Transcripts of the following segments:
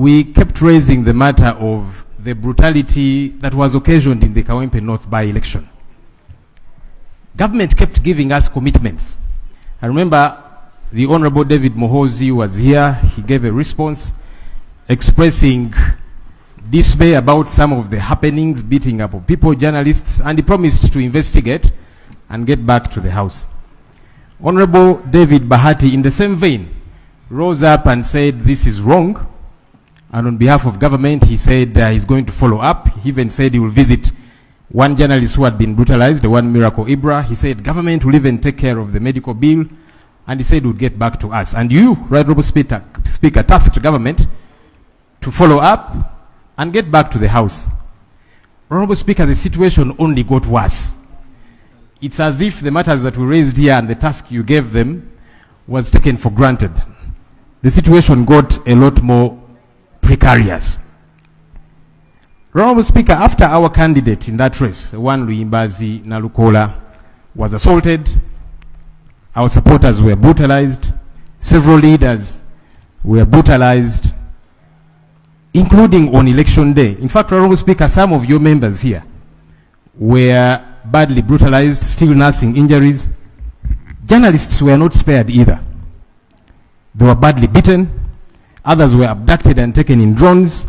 we kept raising the matter of the brutality that was occasioned in the Kawempe North by-election. Government kept giving us commitments. I remember the Honorable David Mohozi was here. He gave a response expressing dismay about some of the happenings, beating up of people, journalists, and he promised to investigate and get back to the House. Honorable David Bahati, in the same vein, rose up and said this is wrong. And on behalf of government, he said he's going to follow up. He even said he will visit one journalist who had been brutalized, the one Miracle Ibra. He said government will even take care of the medical bill. And he said we'll get back to us. And you, Right Honorable Speaker, tasked government to follow up and get back to the House. Honorable Speaker, the situation only got worse. It's as if the matters that we raised here and the task you gave them was taken for granted. The situation got a lot more precarious. Honorable Speaker, after our candidate in that race, one Luimbazi Nalukola, was assaulted, our supporters were brutalized, several leaders were brutalized, including on election day. In fact, Honorable Speaker, some of your members here were badly brutalized, still nursing injuries. Journalists were not spared either. They were badly beaten. Others were abducted and taken in drones,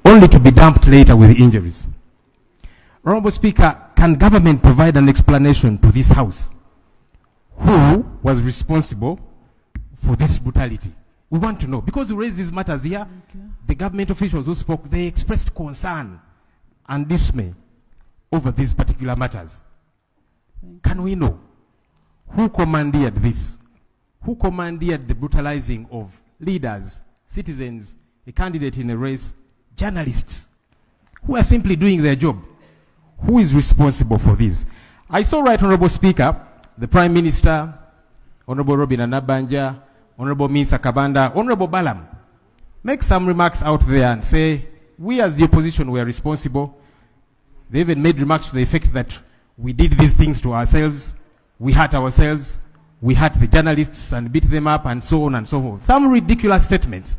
only to be dumped later with injuries. Honorable Speaker, can government provide an explanation to this House? Who was responsible for this brutality? We want to know. Because we raised these matters here, the government officials who spoke, they expressed concern and dismay over these particular matters. Can we know who commandeered this? Who commandeered the brutalizing of leaders, citizens, a candidate in a race, journalists, who are simply doing their job? Who is responsible for this? I saw, Right Honorable Speaker, the Prime Minister, Honorable Robin Anabanja, Honorable Minsa Kabanda, Honorable Balam, make some remarks out there and say, we as the opposition were responsible. They even made remarks to the effect that we did these things to ourselves, we hurt ourselves, we hurt the journalists and beat them up and so on and so forth. Some ridiculous statements.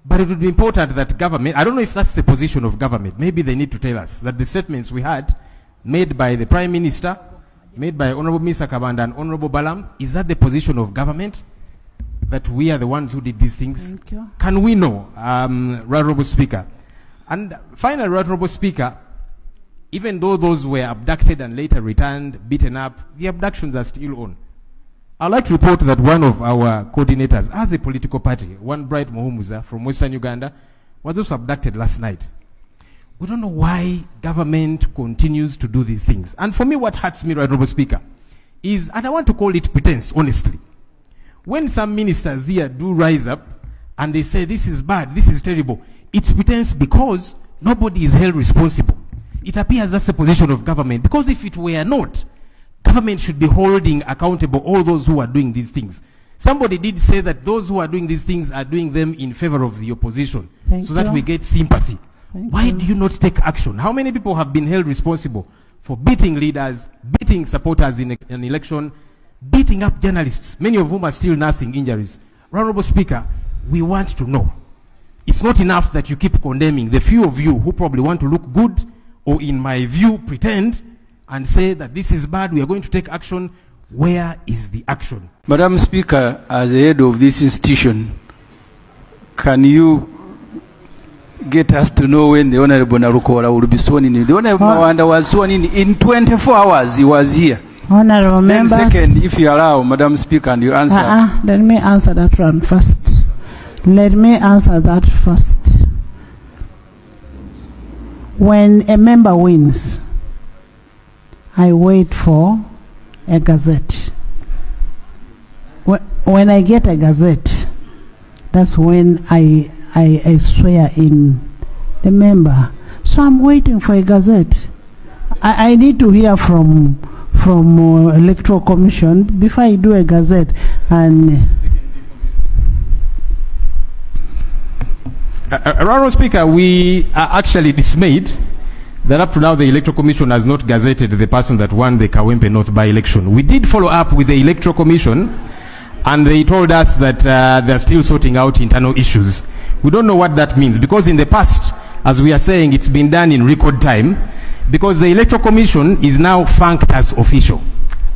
But it would be important that government, I don't know if that's the position of government, maybe they need to tell us that the statements we had made by the Prime Minister, made by Honorable Mr. Kabanda and Honorable Balam, is that the position of government? That we are the ones who did these things? Thank you. Can we know, Right Honorable Speaker? And finally, Right Honorable Speaker, even though those were abducted and later returned, beaten up, the abductions are still on. I'd like to report that one of our coordinators, as a political party, one Bright Muhumuza from Western Uganda, was also abducted last night. We don't know why government continues to do these things. And for me, what hurts me, Right Honorable Speaker, is, and I want to call it pretense, honestly. When some ministers here do rise up and they say, this is bad, this is terrible, it's pretense because nobody is held responsible. It appears that's the position of government. Because if it were not, government should be holding accountable all those who are doing these things. Somebody did say that those who are doing these things are doing them in favor of the opposition, so that we get sympathy. Why do you not take action? How many people have been held responsible for beating leaders, beating supporters in an election, beating up journalists, many of whom are still nursing injuries? Honorable Speaker, we want to know. It's not enough that you keep condemning the few of you who probably want to look good, or in my view, pretend and say that this is bad, we are going to take action. Where is the action? Madam Speaker, as the head of this institution, can you get us to know when the Honorable Narukola will be sworn in? The Honorable Mawanda was sworn in 24 hours, he was here. Honorable members. Then second, if you allow, Madam Speaker, and you answer. Let me answer that one first. Let me answer that first. When a member wins, I wait for a gazette. When I get a gazette, that's when I swear in the member. So I'm waiting for a gazette. I need to hear from Electoral Commission before I do a gazette. And Honorable Speaker, we are actually dismayed that up to now the Electoral Commission has not gazetted the person that won the Kawempe North by-election. We did follow up with the Electoral Commission, and they told us that they're still sorting out internal issues. We don't know what that means, because in the past, as we are saying, it's been done in record time, because the Electoral Commission is now funked as official.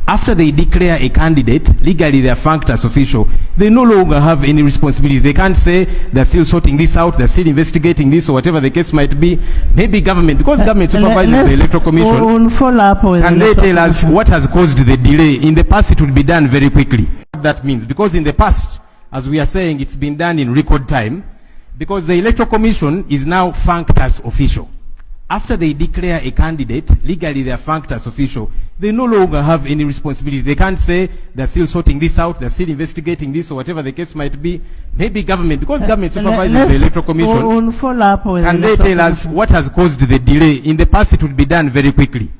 After they declare a candidate, legally they are funked as official. They no longer have any responsibility. They can't say they're still sorting this out, they're still investigating this, or whatever the case might be. Maybe government, because government supervises the Electoral Commission, We'll follow up with and they tell us what has caused the delay. In the past, it would be done very quickly. What that means, because in the past, as we are saying, it's been done in record time, because the Electoral Commission is now funked as official. After they declare a candidate, legally they are funked as official. They no longer have any responsibility. They can't say they're still sorting this out, they're still investigating this, or whatever the case might be. Maybe government, because government supervises the Electoral Commission, We'll follow up with and they tell us what has caused the delay. In the past, it would be done very quickly.